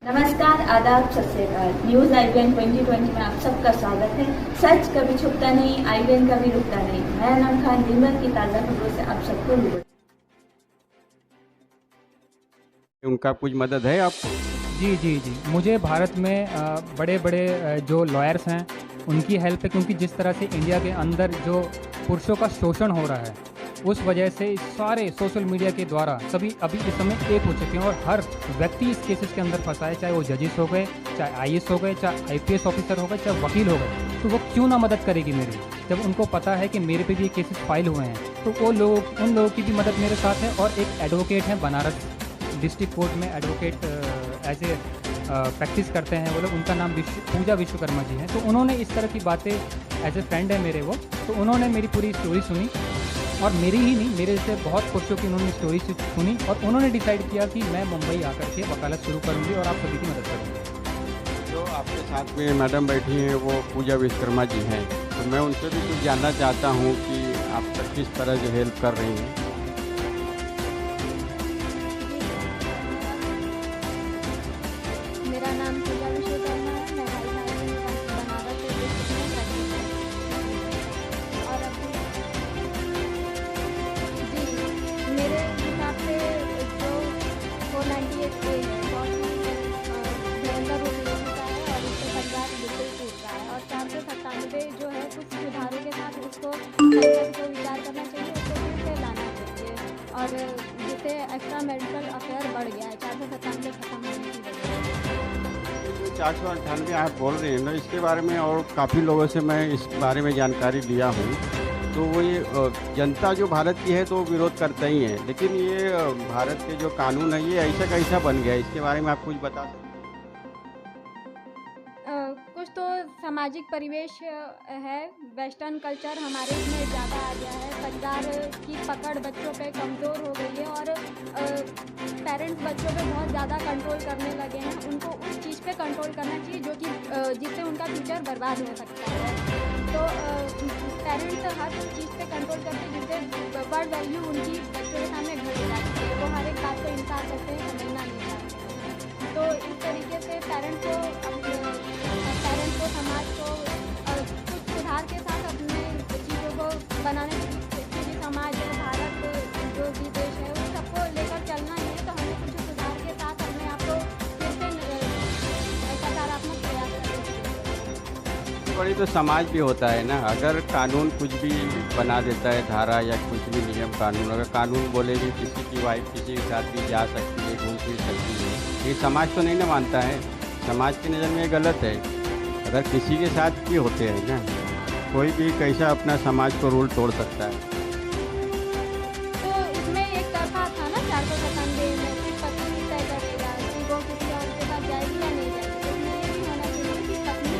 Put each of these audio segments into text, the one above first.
नमस्कार, आदाब, सत श्री अकाल। न्यूज़ IBN 2020 में आप सबका स्वागत है। सच कभी छुपता नहीं, IBN कभी रुकता नहीं। मैं अनम खान दिन भर की ताज़ा खबरों से आप सबको रूबरू। उनका कुछ मदद है आपको? जी। मुझे भारत में बड़े बड़े जो लॉयर्स हैं उनकी हेल्प है, क्योंकि जिस तरह से इंडिया के अंदर जो पुरुषों का शोषण हो रहा है, उस वजह से सारे सोशल मीडिया के द्वारा सभी अभी इस समय एक हो चुके हैं और हर व्यक्ति इस केसेस के अंदर फंसा है, चाहे वो जजेस हो गए, चाहे IAS हो गए, चाहे IPS ऑफिसर हो गए, चाहे वकील हो गए। तो वो क्यों ना मदद करेगी मेरी, जब उनको पता है कि मेरे पे भी ये केसेस फाइल हुए हैं। तो वो लोग, उन लोगों की भी मदद मेरे साथ है। और एक एडवोकेट हैं बनारस डिस्ट्रिक्ट कोर्ट में, एडवोकेट एज ए प्रैक्टिस करते हैं वो लोग, उनका नाम पूजा विश्वकर्मा जी हैं। तो उन्होंने इस तरह की बातें, एज ए फ्रेंड है मेरे वो, तो उन्होंने मेरी पूरी स्टोरी सुनी और मेरी ही नहीं, मेरे जैसे बहुत पुरुषों की उन्होंने स्टोरी सुनी और उन्होंने डिसाइड किया कि मैं मुंबई आकर के वकालत शुरू करूँगी और आप सभी की मदद करूँगी। जो आपके साथ में मैडम बैठी हैं वो पूजा विश्वकर्मा जी हैं, तो मैं उनसे भी कुछ जानना चाहता हूँ कि आप किस तरह जो हेल्प कर रही हैं। मेरा नाम पूजा विश्वकर्मा है। मैं बनारस डिस्ट्रिक्ट में रहती हूँ। और अभी जी, मेरे हिसाब से जो 498A है बहुत ही भयंकर रूप ले चुका है और इससे परिवार बिल्कुल टूट रहा है। और 497 जो है कुछ सुधारों के साथ उसको को विचार करना चाहिए, उसको फिर से लाना चाहिए। और जिससे एक्स्ट्रा मैरिटल अफेयर बढ़ गया है, 497 खत्म होने की वजह से। 498 आप बोल रहे हैं ना, इसके बारे में और काफ़ी लोगों से मैं इस बारे में जानकारी लिया हूँ। तो वो ये जनता जो भारत की है तो विरोध करता ही है, लेकिन ये भारत के जो कानून है ये ऐसा कैसा बन गया है, इसके बारे में आप कुछ बता सकते हैं? कुछ तो सामाजिक परिवेश है, वेस्टर्न कल्चर हमारे इसमें ज़्यादा आ गया है। परिवार की पकड़ बच्चों पे कमज़ोर हो गई है और पेरेंट्स बच्चों पे बहुत ज़्यादा कंट्रोल करने लगे हैं। उनको उस चीज़ पे कंट्रोल करना चाहिए जो कि जिससे उनका फ्यूचर बर्बाद हो सकता है। तो पेरेंट्स हर चीज़ पे कंट्रोल करते हैं जिससे वर्ड वैल्यू उनकी बच्चों के सामने घट जाती है। वो हर एक बात को इनकार करते हैं, समझना नहीं चाहते हैं। तो इस तरीके से पेरेंट्स को समाज को कुछ सुधार के साथ अपने चीज़ों को बनाने, क्योंकि समाज है, भारत जो भी देश है, उन सबको लेकर चलना ही है। तो हमें कुछ सुधार के साथ अपने आप को फिर से सकारात्मक प्रयास करना चाहिए। बड़ी तो समाज भी होता है ना, अगर कानून कुछ भी बना देता है, धारा या कुछ भी नियम कानून, अगर कानून बोलेगी किसी की वाइफ किसी के साथ भी जा सकती है, घूम फिर सकती है, ये समाज तो नहीं ना मानता है। समाज की नज़र में ये गलत है। अगर किसी के साथ भी होते हैं ना, कोई भी कैसा अपना समाज को रूल तोड़ सकता है। तो इसमें एक तरफा था ना 497 में, फिर पत्नी तय करेगा कि वो किसी और के साथ जाएगी या नहीं जाएगी। तो इसमें ये भी होना चाहिए कि पत्नी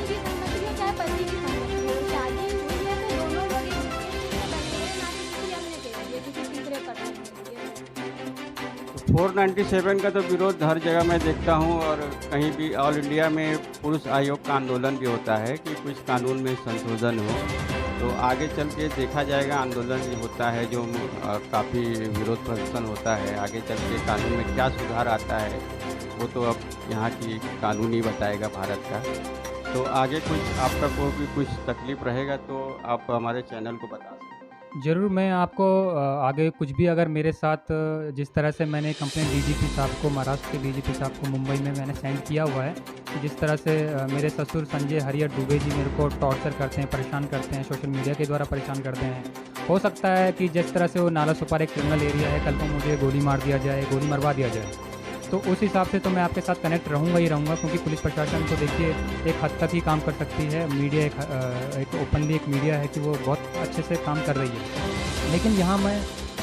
की सहमति हो चाहे पति की सहमति हो, शादी हुई है तो दोनों लोग एक दूसरे के बने हैं, ना कि किसी अन्य के लिए, किसी तीसरे पर्सन के लिए। 497 का तो विरोध हर जगह मैं देखता हूँ और कहीं भी ऑल इंडिया में पुरुष आयोग का आंदोलन भी होता है कि कुछ कानून में संशोधन हो। तो आगे चल के देखा जाएगा, आंदोलन ये होता है जो काफ़ी विरोध प्रदर्शन होता है, आगे चल के कानून में क्या सुधार आता है वो तो अब यहाँ की कानून ही बताएगा भारत का। तो आगे कुछ आपका कोई भी कुछ तकलीफ़ रहेगा तो आप हमारे चैनल को बता सकते हैं। ज़रूर, मैं आपको आगे कुछ भी अगर मेरे साथ जिस तरह से मैंने कंप्लेंट DGP साहब को, महाराष्ट्र के DGP साहब को मुंबई में मैंने सेंड किया हुआ है कि जिस तरह से मेरे ससुर संजय हरियर दुबे जी मेरे को टॉर्चर करते हैं, परेशान करते हैं, सोशल मीडिया के द्वारा परेशान करते हैं। हो सकता है कि जिस तरह से वो नाला सुपार एक क्रिमिनल एरिया है, कल को मुझे गोली मार दिया जाए, गोली मरवा दिया जाए। तो उस हिसाब से तो मैं आपके साथ कनेक्ट रहूँगा ही रहूँगा, क्योंकि पुलिस प्रशासन तो देखिए एक हद तक ही काम कर सकती है। मीडिया एक ओपनली एक मीडिया है कि वो बहुत अच्छे से काम कर रही है। लेकिन यहाँ मैं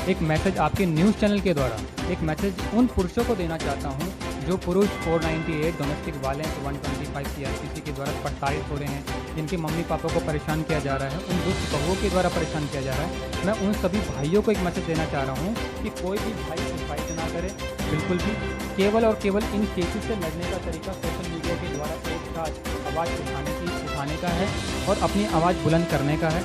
एक मैसेज आपके न्यूज़ चैनल के द्वारा एक मैसेज उन पुरुषों को देना चाहता हूँ जो पुरुष 498 डोमेस्टिक वायलेंस 125 CRPC के द्वारा प्रताड़ित हो रहे हैं, जिनके मम्मी पापा को परेशान किया जा रहा है, उन दुष्ट बहुओं के द्वारा परेशान किया जा रहा है। मैं उन सभी भाइयों को एक मैसेज देना चाह रहा हूँ कि कोई भी भाई सुसाइड ना करे, बिल्कुल भी। केवल और केवल इन केसेस से लड़ने का तरीका सोशल मीडिया के द्वारा एक साथ आवाज़ उठाने का है और अपनी आवाज़ बुलंद करने का है।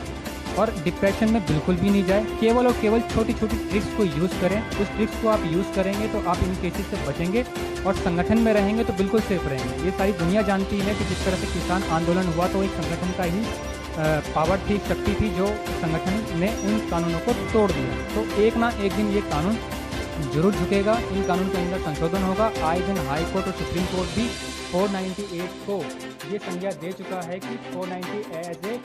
और डिप्रेशन में बिल्कुल भी नहीं जाए। केवल और केवल छोटी छोटी ट्रिक्स को यूज़ करें। उस ट्रिक्स को आप यूज़ करेंगे तो आप इन केसेस से बचेंगे और संगठन में रहेंगे तो बिल्कुल सेफ रहेंगे। ये सारी दुनिया जानती है कि जिस तरह से किसान आंदोलन हुआ तो एक संगठन का ही पावर थी, शक्ति थी, जो संगठन ने उन कानूनों को तोड़ दिया। तो एक ना एक दिन ये कानून जरूर झुकेगा, इन कानून के अंदर संशोधन होगा। आए दिन हाई कोर्ट और सुप्रीम कोर्ट भी 498 को ये संज्ञा दे चुका है कि 490 एज ए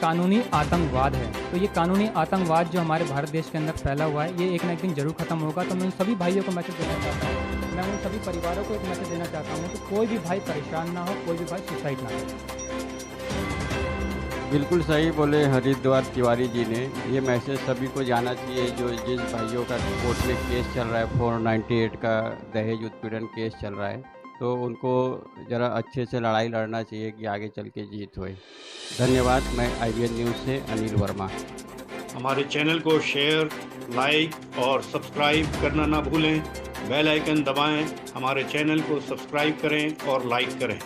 कानूनी आतंकवाद है। तो ये कानूनी आतंकवाद जो हमारे भारत देश के अंदर फैला हुआ है, ये एक ना एक दिन जरूर खत्म होगा। तो मैं उन सभी भाइयों को मैसेज देना चाहता हूँ, मैं उन सभी परिवारों को एक मैसेज देना चाहता हूँ कि कोई भी भाई परेशान ना हो, कोई भी भाई सुसाइड ना करे। बिल्कुल सही बोले हरिद्वार तिवारी जी ने। ये मैसेज सभी को जाना चाहिए जो जिस भाइयों का कोर्ट में केस चल रहा है, 498 का दहेज उत्पीड़न केस चल रहा है, तो उनको ज़रा अच्छे से लड़ाई लड़ना चाहिए कि आगे चल के जीत होए। धन्यवाद। मैं IBN न्यूज़ से अनिल वर्मा। हमारे चैनल को शेयर, लाइक और सब्सक्राइब करना ना भूलें। बेल आइकन दबाएं, हमारे चैनल को सब्सक्राइब करें और लाइक करें।